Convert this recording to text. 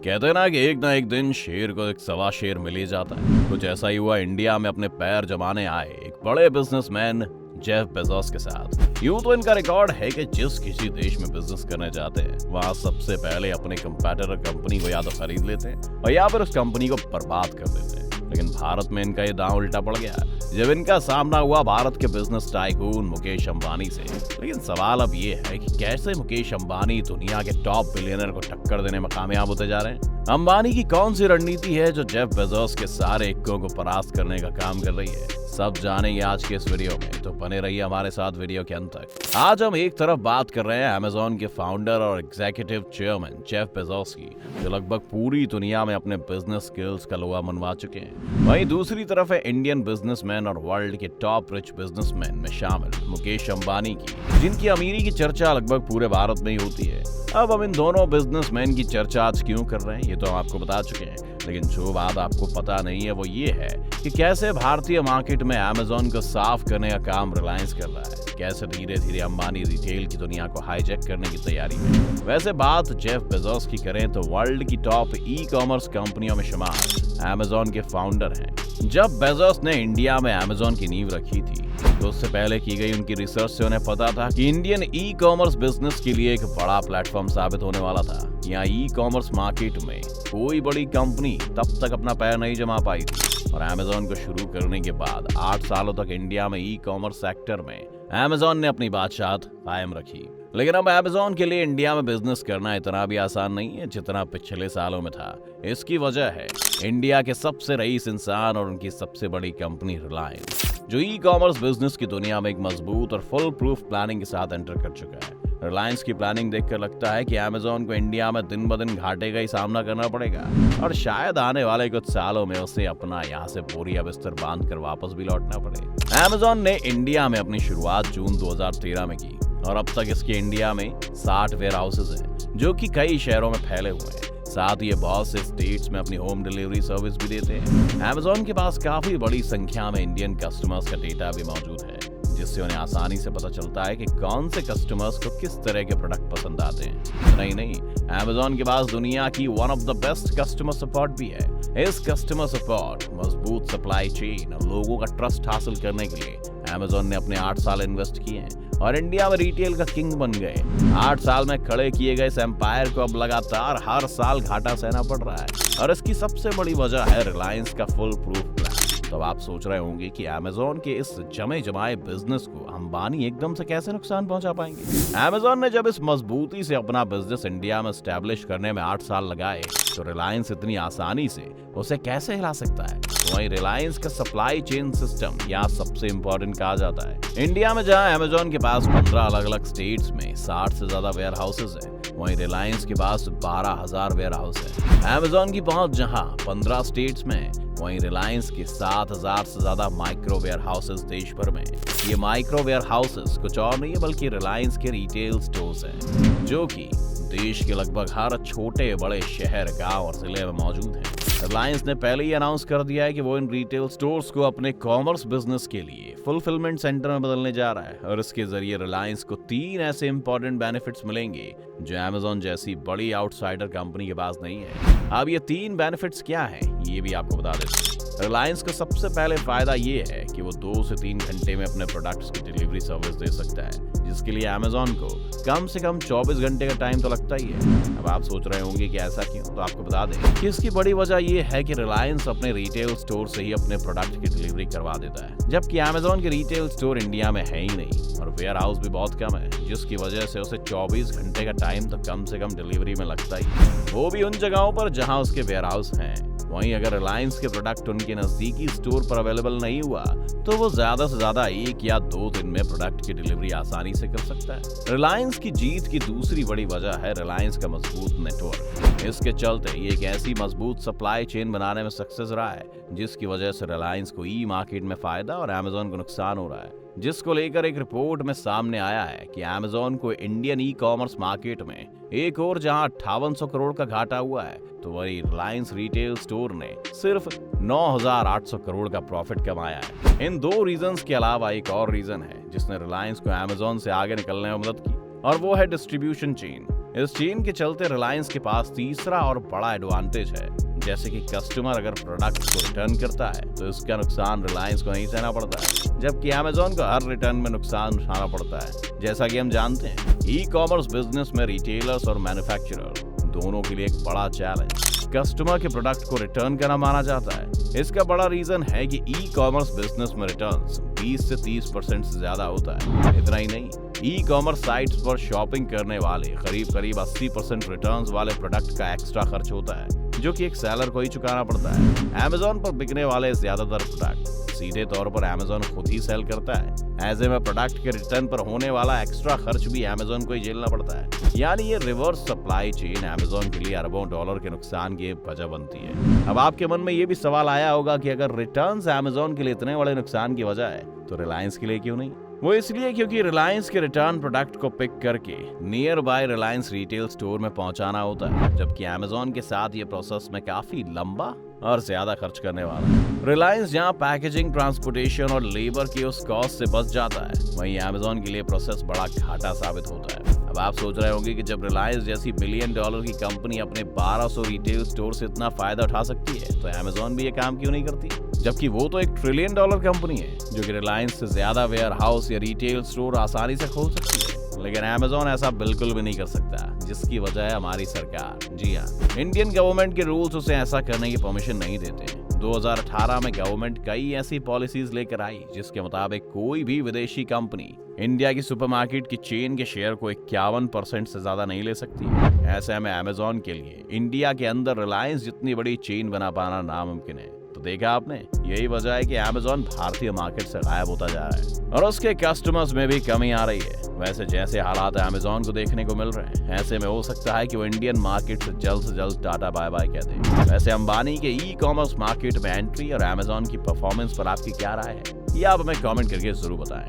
कहते हैं ना कि एक ना एक दिन शेर को एक सवा शेर मिल ही जाता है। कुछ ऐसा ही हुआ इंडिया में अपने पैर जमाने आए एक बड़े बिजनेसमैन जेफ बेजोस के साथ। यूं तो इनका रिकॉर्ड है कि जिस किसी देश में बिजनेस करने जाते हैं वहां सबसे पहले अपने कंपैटिटर कंपनी को या तो खरीद लेते हैं और या फिर उस कंपनी को बर्बाद कर देते हैं। लेकिन भारत में इनका ये दांव उल्टा पड़ गया जब इनका सामना हुआ भारत के बिजनेस टाइकून मुकेश अंबानी से। लेकिन सवाल अब ये है कि कैसे मुकेश अंबानी दुनिया के टॉप बिलियनर को टक्कर देने में कामयाब होते जा रहे हैं। अंबानी की कौन सी रणनीति है जो जेफ बेजोस के सारे इक्कों को परास्त करने का काम कर रही है, सब जानेंगे आज के इस वीडियो में। तो बने रहिए हमारे साथ वीडियो के अंत तक। आज हम एक तरफ बात कर रहे हैं अमेज़न के फाउंडर और एग्जीक्यूटिव चेयरमैन जेफ बेजोस की, जो लगभग पूरी दुनिया में अपने बिजनेस स्किल्स का लोहा मनवा चुके हैं। वहीं दूसरी तरफ है इंडियन बिजनेसमैन और वर्ल्ड के टॉप रिच बिजनेसमैन में शामिल मुकेश अंबानी की, जिनकी अमीरी की चर्चा लगभग पूरे भारत में ही होती है। अब हम इन दोनों बिजनेसमैन की चर्चा आज क्यों कर रहे हैं ये तो हम आपको बता चुके हैं, लेकिन जो बात आपको पता नहीं है वो ये है कि कैसे भारतीय मार्केट में अमेज़न को साफ करने का काम रिलायंस कर रहा है, कैसे धीरे धीरे अंबानी रिटेल की दुनिया को हाईजैक करने की तैयारी है। वैसे बात जेफ बेजोस की करें तो वर्ल्ड की टॉप ई कॉमर्स कंपनियों में शुमार अमेज़न के फाउंडर हैं। जब बेजोस ने इंडिया में अमेज़न की नींव रखी थी तो उससे पहले की गई उनकी रिसर्च से उन्हें पता था कि इंडियन ई कॉमर्स बिजनेस के लिए एक बड़ा प्लेटफॉर्म साबित होने वाला था। यहाँ ई कॉमर्स मार्केट में कोई बड़ी कंपनी तब तक अपना पैर नहीं जमा पाई थी और अमेज़न को शुरू करने के बाद 8 सालों तक इंडिया में ई कॉमर्स सेक्टर में अमेज़न ने अपनी बादशाहत कायम रखी। लेकिन अब अमेज़न के लिए इंडिया में बिजनेस करना इतना भी आसान नहीं है जितना पिछले सालों में था। इसकी वजह है इंडिया के सबसे रईस इंसान और उनकी सबसे बड़ी कंपनी रिलायंस, जो ई कॉमर्स बिजनेस की दुनिया में एक मजबूत और फुल प्रूफ प्लानिंग के साथ एंटर कर चुका है। रिलायंस की प्लानिंग देखकर लगता है कि अमेज़न को इंडिया में दिन ब दिन घाटे का ही सामना करना पड़ेगा और शायद आने वाले कुछ सालों में उसे अपना यहाँ से बोरिया बिस्तर बांध कर वापस भी लौटना पड़े। अमेज़न ने इंडिया में अपनी शुरुआत जून 2013 में की और अब तक इसके इंडिया में 60 वेयर हाउसेज हैं, जो कि कई शहरों में फैले हुए हैं। साथ ही ये बहुत से स्टेट्स में अपनी होम डिलीवरी सर्विस भी देते हैं। अमेज़न के पास काफी बड़ी संख्या में इंडियन कस्टमर्स का डेटा भी मौजूद है, जिससे उन्हें आसानी से पता चलता है कि कौन से कस्टमर्स को किस तरह के प्रोडक्ट पसंद आते हैं। नहीं, अमेज़न के पास दुनिया की one of the best customer support भी है। इस कस्टमर सपोर्ट, मजबूत सप्लाई चेन और लोगों का ट्रस्ट हासिल करने के लिए अमेज़न ने अपने 8 साल इन्वेस्ट किए हैं और इंडिया में रिटेल का किंग बन गए। 8 साल में खड़े किए गए इस एम्पायर को अब लगातार हर साल घाटा सहना पड़ रहा है और इसकी सबसे बड़ी वजह है रिलायंस का फुल प्रूफ प्लान। तो आप सोच रहे होंगे कि अमेज़न के इस जमे जमाए बिजनेस को अंबानी एकदम से कैसे नुकसान पहुंचा पाएंगे। अमेज़न ने जब इस मजबूती से अपना बिजनेस इंडिया में एस्टेब्लिश करने में 8 साल लगाए तो रिलायंस इतनी आसानी से उसे कैसे हिला सकता है। वहीं रिलायंस का सप्लाई चेन सिस्टम यहाँ सबसे इम्पोर्टेंट कहा जाता है। इंडिया में जहाँ अमेज़न के पास 15 अलग अलग स्टेट्स में 60 से ज्यादा वेयर हाउसेज है, वहीं रिलायंस के पास 12,000 वेयर हाउस है। अमेज़न की पहुंच जहाँ 15 स्टेट्स में है, वहीं रिलायंस के 7,000 से ज्यादा माइक्रो वेयर हाउसेज देश भर में। ये माइक्रो वेयर हाउसेज कुछ और नहीं है बल्कि रिलायंस के रिटेल स्टोर्स हैं, जो कि देश के लगभग हर छोटे बड़े शहर, गांव और जिले में मौजूद हैं। रिलायंस ने पहले ही अनाउंस कर दिया है कि वो इन रिटेल स्टोर्स को अपने कॉमर्स बिजनेस के लिए फुलफिलमेंट सेंटर में बदलने जा रहा है और इसके जरिए रिलायंस को 3 ऐसे इंपॉर्टेंट बेनिफिट्स मिलेंगे जो अमेज़न जैसी बड़ी आउटसाइडर कंपनी के पास नहीं है। अब ये 3 बेनिफिट्स क्या हैं ये भी आपको बता देते हैं। रिलायंस का सबसे पहले फायदा ये है कि वो 2 से 3 घंटे में अपने प्रोडक्ट्स की डिलीवरी सर्विस दे सकता है, जिसके लिए अमेज़न को कम से कम 24 घंटे का टाइम तो लगता ही है। अब आप सोच रहे होंगे कि ऐसा क्यों, तो आपको बता दें कि इसकी बड़ी वजह ये है कि रिलायंस अपने रिटेल स्टोर से ही अपने प्रोडक्ट की डिलीवरी करवा देता है, जबकि अमेज़न के रिटेल स्टोर इंडिया में है ही नहीं और वेयर हाउस भी बहुत कम है, जिसकी वजह से उसे 24 घंटे का टाइम तो कम से कम डिलीवरी में लगता ही है, वो भी उन जगहों पर जहां उसके वेयर हाउस हैं। वहीं अगर रिलायंस के प्रोडक्ट उनके नजदीकी स्टोर पर अवेलेबल नहीं हुआ तो वो ज्यादा से ज्यादा 1 या 2 दिन में प्रोडक्ट की डिलीवरी आसानी से कर सकता है। रिलायंस की जीत की दूसरी बड़ी वजह है रिलायंस का मजबूत नेटवर्क। इसके चलते ये एक ऐसी मजबूत सप्लाई चेन बनाने में सक्सेस रहा है जिसकी वजह से रिलायंस को ई मार्केट में फायदा और अमेज़न को नुकसान हो रहा है, जिसको लेकर एक रिपोर्ट में सामने आया है कि अमेज़न को इंडियन ई कॉमर्स मार्केट में एक और जहां 5800 करोड़ का घाटा हुआ है, तो वही रिलायंस रिटेल स्टोर ने सिर्फ 9,800 करोड़ का प्रॉफिट कमाया है। इन 2 रीजंस के अलावा एक और रीजन है जिसने रिलायंस को अमेज़न से आगे निकलने में मदद की और वो है डिस्ट्रीब्यूशन चेन। इस चेन के चलते रिलायंस के पास तीसरा और बड़ा एडवांटेज है, जैसे कि कस्टमर अगर प्रोडक्ट को रिटर्न करता है तो इसका नुकसान रिलायंस को नहीं सहना पड़ता है, जबकि अमेजोन को हर रिटर्न में नुकसान उठाना पड़ता है। जैसा कि हम जानते हैं, ई कॉमर्स बिजनेस में रिटेलर्स और मैन्युफैक्चरर दोनों के लिए एक बड़ा चैलेंज कस्टमर के प्रोडक्ट को रिटर्न करना माना जाता है। इसका बड़ा रीजन है कि ई कॉमर्स बिजनेस में रिटर्न्स 20 से 30% से ज्यादा होता है। इतना ही नहीं, ई कॉमर्स साइट्स पर शॉपिंग करने वाले करीब 80% रिटर्न्स वाले प्रोडक्ट का एक्स्ट्रा खर्च होता है, जो कि एक सेलर को ही चुकाना पड़ता है। अमेजोन पर बिकने वाले ज्यादातर प्रोडक्ट सीधे तौर पर अमेजोन खुद ही सेल करता है। ऐसे में प्रोडक्ट के रिटर्न पर होने वाला एक्स्ट्रा खर्च भी अमेजोन को ही झेलना पड़ता है। यानी ये रिवर्स सप्लाई चेन अमेजोन के लिए अरबों डॉलर के नुकसान की वजह बनती है। अब आपके मन में ये भी सवाल आया होगा कि अगर रिटर्न्स अमेजोन के लिए इतने बड़े नुकसान की वजह है तो रिलायंस के लिए क्यों नहीं? वो इसलिए क्योंकि रिलायंस के रिटर्न प्रोडक्ट को पिक करके near by Reliance retail store में पहुंचाना होता है, जबकि अमेजोन के साथ ये प्रोसेस में काफी लंबा और ज्यादा खर्च करने वाला है। रिलायंस जहां पैकेजिंग, ट्रांसपोर्टेशन और लेबर की उस कॉस्ट से बच जाता है, वहीं अमेजोन के लिए प्रोसेस बड़ा घाटा साबित होता है। अब आप सोच रहे होंगे कि जब रिलायंस जैसी $1 बिलियन की कंपनी अपने 1200 रिटेल स्टोर से इतना फायदा उठा सकती है, तो अमेजोन भी ये काम क्यों नहीं करती? जबकि वो तो $1 ट्रिलियन कंपनी है, जो कि रिलायंस से ज्यादा वेयर हाउस या रिटेल स्टोर आसानी से खोल सकती है। लेकिन अमेजोन ऐसा बिल्कुल भी नहीं कर सकता, जिसकी वजह है हमारी सरकार। जी हाँ, इंडियन गवर्नमेंट के रूल्स उसे ऐसा करने की परमिशन नहीं देते। 2018 में गवर्नमेंट कई ऐसी पॉलिसीज लेकर आई जिसके मुताबिक कोई भी विदेशी कंपनी इंडिया की सुपरमार्केट की चेन के शेयर को 51% से ज्यादा नहीं ले सकती। ऐसे में अमेजोन के लिए इंडिया के अंदर रिलायंस जितनी बड़ी चेन बना पाना नामुमकिन है। तो देखा आपने, यही वजह है कि अमेजोन भारतीय मार्केट से गायब होता जा रहा है और उसके कस्टमर्स में भी कमी आ रही है। वैसे जैसे हालात अमेजोन को देखने को मिल रहे हैं, ऐसे में हो सकता है कि वो इंडियन मार्केट से जल्द टाटा बाय बाय कह दे। वैसे अंबानी के ई कॉमर्स मार्केट में एंट्री और अमेजोन की परफॉर्मेंस पर आपकी क्या राय है, ये आप हमें कमेंट करके जरूर बताएं।